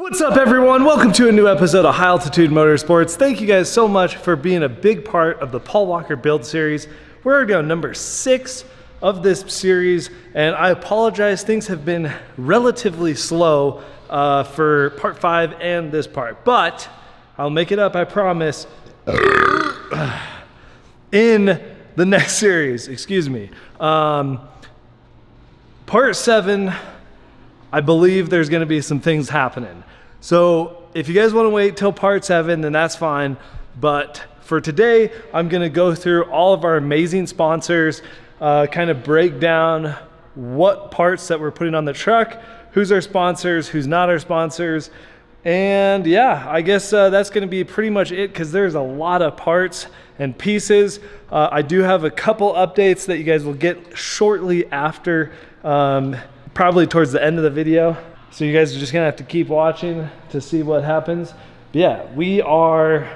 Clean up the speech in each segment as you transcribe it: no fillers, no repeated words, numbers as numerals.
What's up, everyone? Welcome to a new episode of High Altitude Motorsports. Thank you guys so much for being a big part of the Paul Walker build series. We're already on number 6 of this series, and I apologize, things have been relatively slow for part 5 and this part, but I'll make it up, I promise, in the next series, excuse me. Part 7, I believe there's gonna be some things happening. So if you guys wanna wait till part 7, then that's fine. But for today, I'm gonna go through all of our amazing sponsors, kind of break down what parts that we're putting on the truck, who's our sponsors, who's not our sponsors. And yeah, I guess that's gonna be pretty much it because there's a lot of parts and pieces. I do have a couple updates that you guys will get shortly after, probably towards the end of the video. So you guys are just gonna have to keep watching to see what happens. But yeah, we are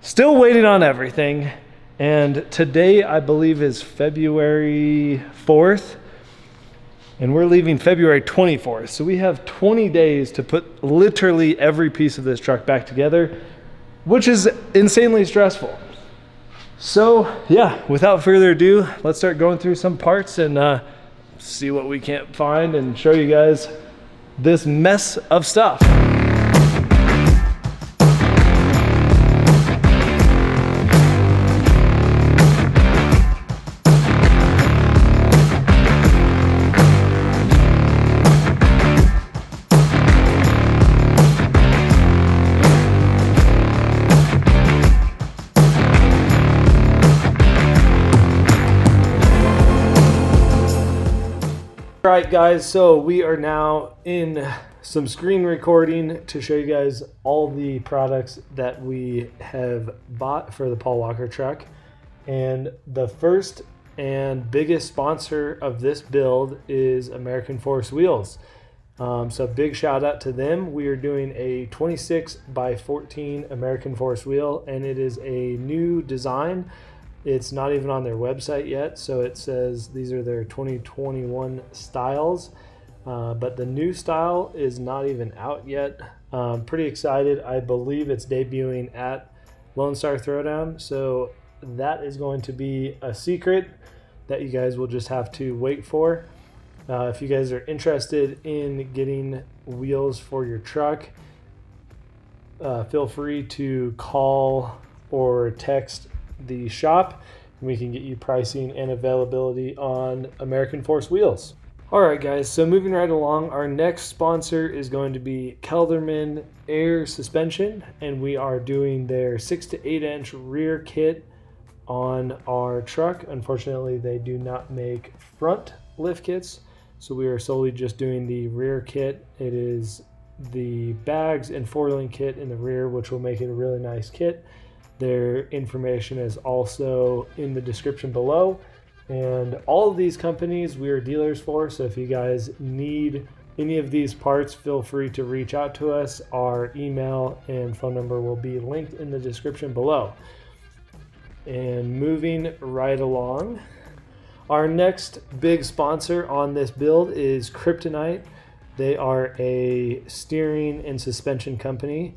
still waiting on everything. And today I believe is February 4th. And we're leaving February 24th. So we have 20 days to put literally every piece of this truck back together, which is insanely stressful. So yeah, without further ado, let's start going through some parts and see what we can't find and show you guys this mess of stuff. Alright guys, so we are now in some screen recording to show you guys all the products that we have bought for the Paul Walker truck. And the first and biggest sponsor of this build is American Force Wheels. So big shout out to them. We are doing a 26 by 14 American Force wheel, and it is a new design. It's not even on their website yet, so it says these are their 2021 styles, but the new style is not even out yet. Pretty excited. I believe it's debuting at Lone Star Throwdown, so that is going to be a secret that you guys will just have to wait for. If you guys are interested in getting wheels for your truck, feel free to call or text the shop and we can get you pricing and availability on American Force wheels. Alright guys, so moving right along, our next sponsor is going to be Kelderman Air Suspension, and we are doing their 6 to 8 inch rear kit on our truck. Unfortunately, they do not make front lift kits, so we are solely just doing the rear kit. It is the bags and four-link kit in the rear, which will make it a really nice kit. Their information is also in the description below, and all of these companies we are dealers for, so if you guys need any of these parts, feel free to reach out to us. Our email and phone number will be linked in the description below. And moving right along, our next big sponsor on this build is KRYPTONITE. They are a steering and suspension company.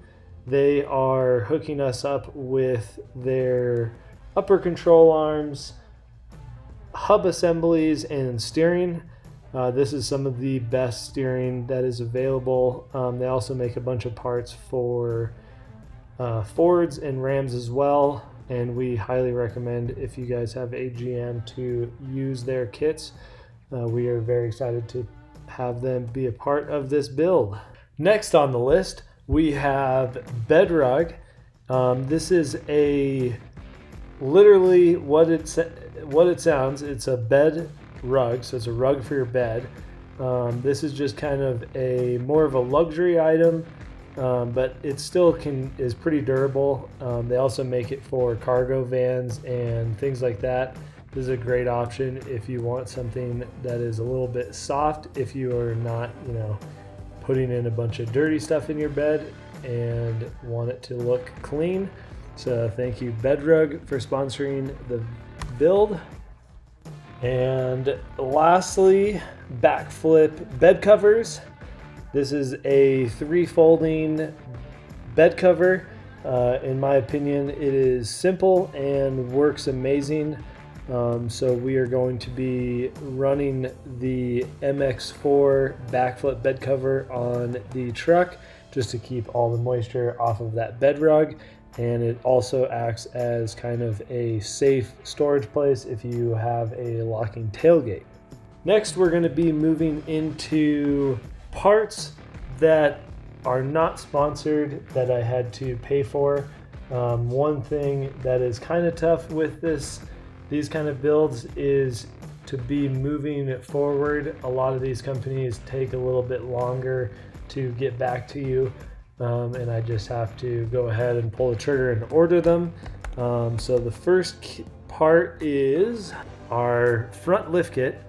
They are hooking us up with their upper control arms, hub assemblies, and steering. This is some of the best steering that is available. They also make a bunch of parts for Fords and Rams as well, and we highly recommend, if you guys have a GM, to use their kits. We are very excited to have them be a part of this build. Next on the list, we have Bed Rug. This is literally what it sounds. It's a bed rug, so it's a rug for your bed. This is just kind of more of a luxury item, but it still is pretty durable. They also make it for cargo vans and things like that. This is a great option if you want something that is a little bit soft, if you are not, putting in a bunch of dirty stuff in your bed and want it to look clean. So thank you, Bedrug, for sponsoring the build. And lastly, backflip bed covers. This is a 3-folding bed cover. In my opinion, it is simple and works amazing. So we are going to be running the MX4 backflip bed cover on the truck just to keep all the moisture off of that bed rug. And it also acts as kind of a safe storage place if you have a locking tailgate. Next, we're going to be moving into parts that are not sponsored that I had to pay for. One thing that is kind of tough with these kind of builds is to be moving it forward. A lot of these companies take a little bit longer to get back to you. And I just have to go ahead and pull the trigger and order them. So the first part is our front lift kit,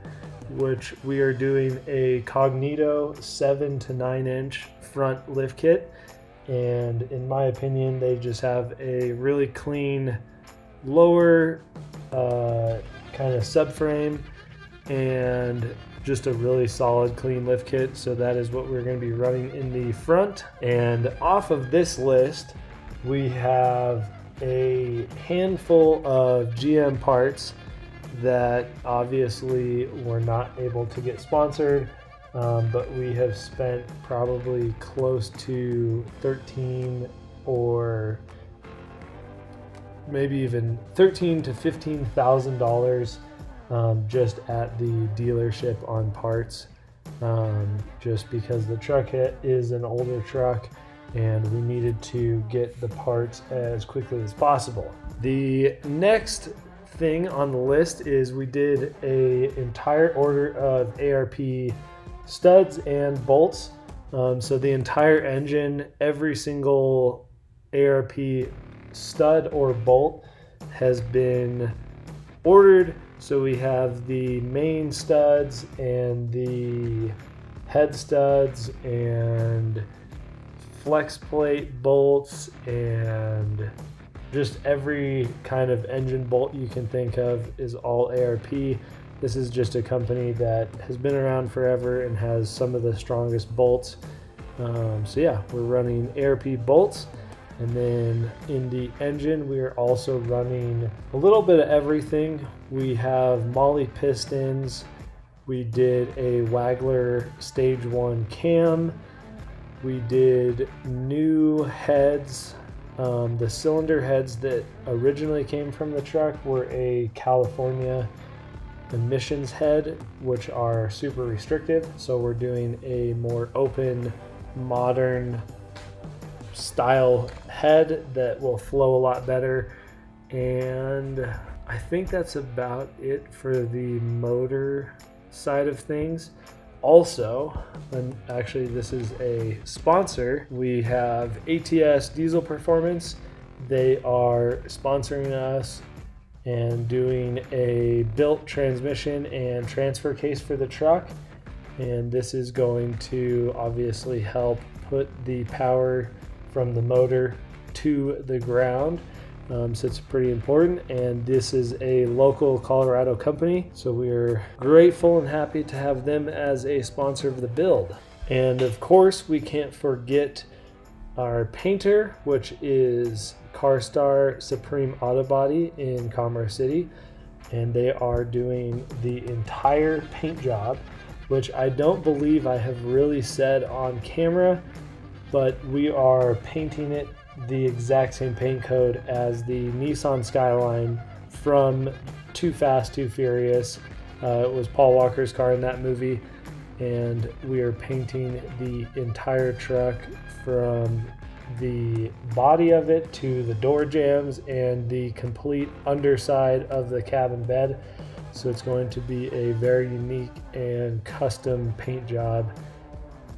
which we are doing a Cognito 7 to 9 inch front lift kit. And in my opinion, they just have a really clean lower kind of subframe and just a really solid clean lift kit. So that is what we're going to be running in the front. And off of this list, we have a handful of GM parts that obviously were not able to get sponsored, but we have spent probably close to $13 or maybe even $13,000 to $15,000 just at the dealership on parts, just because the truck is an older truck and we needed to get the parts as quickly as possible. The next thing on the list is we did an entire order of ARP studs and bolts. So the entire engine, every single ARP stud or bolt has been ordered. So we have the main studs and the head studs and flex plate bolts and just every kind of engine bolt you can think of is all ARP. This is just a company that has been around forever and has some of the strongest bolts. So yeah, we're running ARP bolts. And then in the engine, we are also running a little bit of everything. We have Molly pistons. We did a Wagler Stage 1 cam. We did new heads. The cylinder heads that originally came from the truck were a California emissions head, which are super restrictive. So we're doing a more open, modern style head that will flow a lot better. And I think that's about it for the motor side of things. Also, and actually this is a sponsor, we have ATS Diesel Performance. They are sponsoring us and doing a built transmission and transfer case for the truck. And this is going to obviously help put the power from the motor to the ground. So it's pretty important, and this is a local Colorado company, so we're grateful and happy to have them as a sponsor of the build. And of course we can't forget our painter, which is CarStar Supreme Auto Body in Commerce City, and they are doing the entire paint job, which I don't believe I have really said on camera, but we are painting it the exact same paint code as the Nissan Skyline from Too Fast, Too Furious. It was Paul Walker's car in that movie, and we are painting the entire truck from the body of it to the door jambs and the complete underside of the cabin bed. So it's going to be a very unique and custom paint job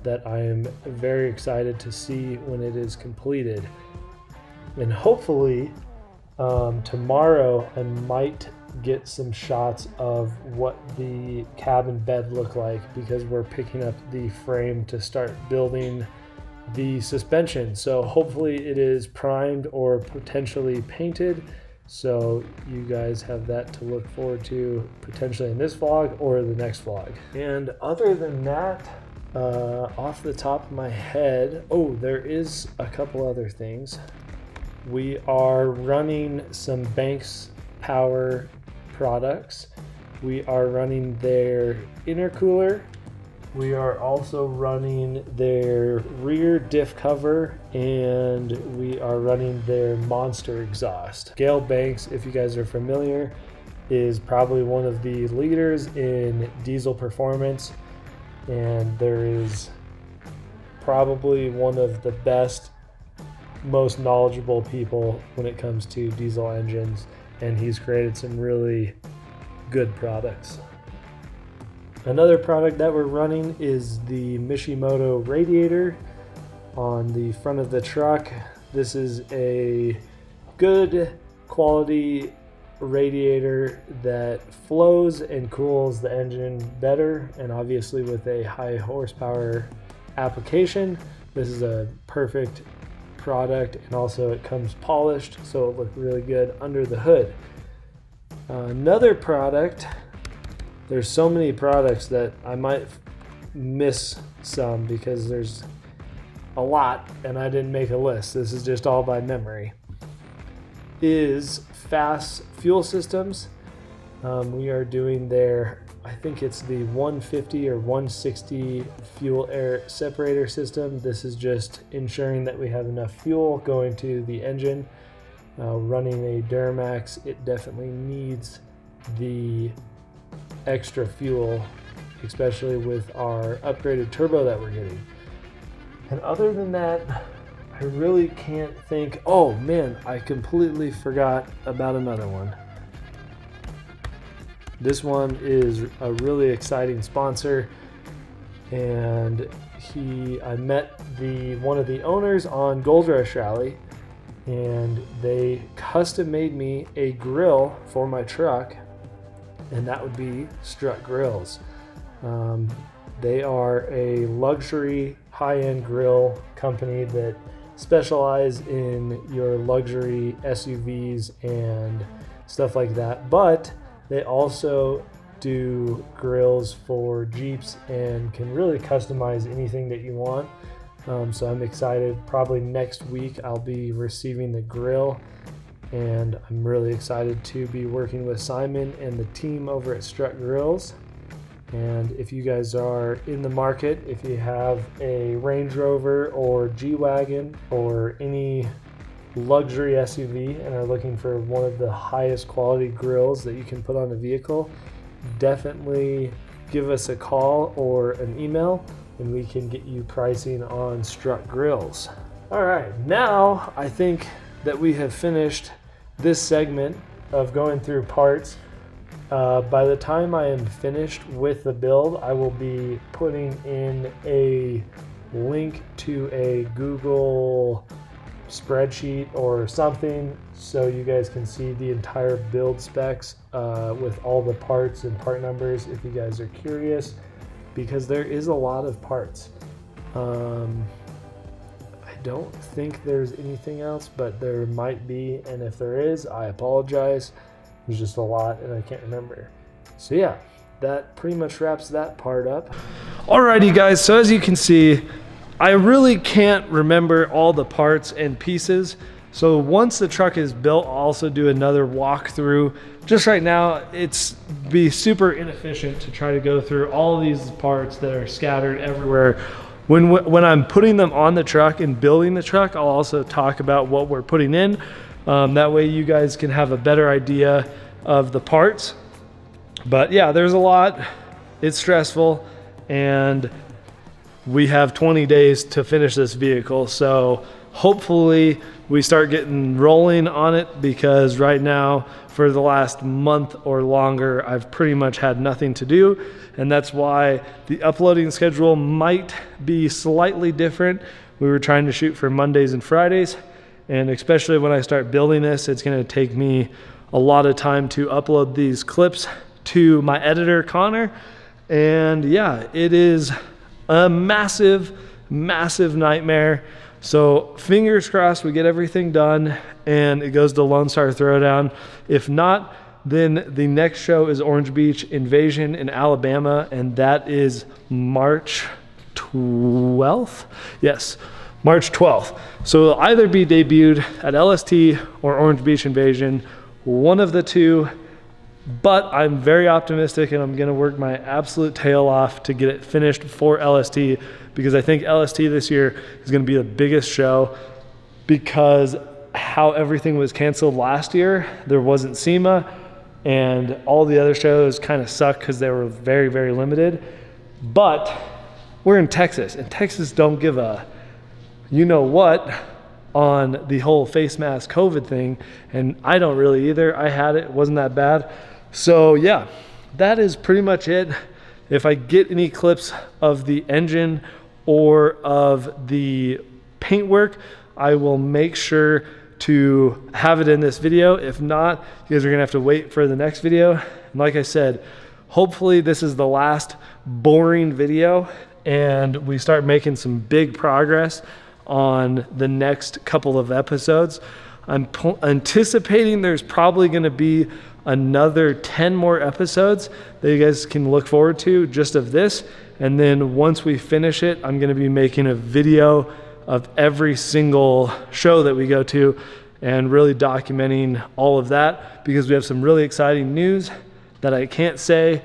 that I am very excited to see when it is completed. And hopefully tomorrow I might get some shots of what the cabin bed looked like, because we're picking up the frame to start building the suspension. So hopefully it is primed or potentially painted. So you guys have that to look forward to potentially in this vlog or the next vlog. And other than that, Off the top of my head, oh, there is a couple other things. We are running some Banks Power products. We are running their intercooler. We are also running their rear diff cover, and we are running their monster exhaust. Gail Banks, if you guys are familiar, is probably one of the leaders in diesel performance, and there is probably one of the best, most knowledgeable people when it comes to diesel engines, and he's created some really good products. Another product that we're running is the Mishimoto radiator on the front of the truck. This is a good quality radiator that flows and cools the engine better, and obviously with a high horsepower application, this is a perfect product, and also it comes polished, so it looks really good under the hood. Another product, there's so many products that I might miss some because there's a lot and I didn't make a list. This is just all by memory. Is Fast Fuel Systems. We are doing their, I think it's the 150 or 160 fuel air separator system. This is just ensuring that we have enough fuel going to the engine. Running a Duramax, it definitely needs the extra fuel, especially with our upgraded turbo that we're getting. And other than that, I really can't think. Oh man, I completely forgot about another one. This one is a really exciting sponsor, and I met one of the owners on Gold Rush Rally, and they custom made me a grill for my truck, and that would be Strut Grills. They are a luxury high-end grill company that specialize in your luxury SUVs and stuff like that, but they also do grills for Jeeps and can really customize anything that you want. So I'm excited. Probably next week I'll be receiving the grill, and I'm really excited to be working with Simon and the team over at Strut Grills. And if you guys are in the market, if you have a Range Rover or G-Wagon or any luxury SUV and are looking for one of the highest quality grills that you can put on a vehicle, definitely give us a call or an email and we can get you pricing on Strut Grills. All right, now I think that we have finished this segment of going through parts. By the time I am finished with the build, I will be putting in a link to a Google spreadsheet or something so you guys can see the entire build specs with all the parts and part numbers if you guys are curious, because there is a lot of parts. I don't think there's anything else, but there might be, and if there is, I apologize. There's just a lot and I can't remember. So yeah, that pretty much wraps that part up. Alrighty guys, so as you can see, I really can't remember all the parts and pieces. So once the truck is built, I'll also do another walkthrough. Just right now, it's be super inefficient to try to go through all these parts that are scattered everywhere. When I'm putting them on the truck and building the truck, I'll also talk about what we're putting in. That way you guys can have a better idea of the parts. But yeah, there's a lot. It's stressful, and we have 20 days to finish this vehicle. So hopefully we start getting rolling on it, because right now for the last month or longer, I've pretty much had nothing to do. And that's why the uploading schedule might be slightly different. We were trying to shoot for Mondays and Fridays. And especially when I start building this, it's gonna take me a lot of time to upload these clips to my editor, Connor. And yeah, it is a massive, massive nightmare. So fingers crossed we get everything done and it goes to Lone Star Throwdown. If not, then the next show is Orange Beach Invasion in Alabama, and that is March 12th. Yes, March 12th. So it'll either be debuted at LST or Orange Beach Invasion, one of the two. But I'm very optimistic, and I'm gonna work my absolute tail off to get it finished for LST, because I think LST this year is gonna be the biggest show, because how everything was canceled last year. There wasn't SEMA, and all the other shows kind of suck because they were very, very limited. But we're in Texas, and Texas don't give a you know what on the whole face mask COVID thing, and I don't really either. I had it, it wasn't that bad. So yeah, that is pretty much it. If I get any clips of the engine or of the paintwork, I will make sure to have it in this video. If not, you guys are gonna have to wait for the next video. And like I said, hopefully this is the last boring video and we start making some big progress on the next couple of episodes. I'm anticipating there's probably gonna be another 10 more episodes that you guys can look forward to just of this. And then once we finish it, I'm gonna be making a video of every single show that we go to and really documenting all of that, because we have some really exciting news that I can't say,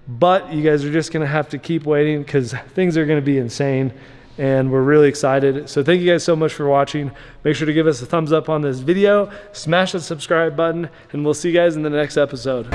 but you guys are just gonna have to keep waiting because things are gonna be insane and we're really excited. So thank you guys so much for watching. Make sure to give us a thumbs up on this video, smash the subscribe button, and we'll see you guys in the next episode.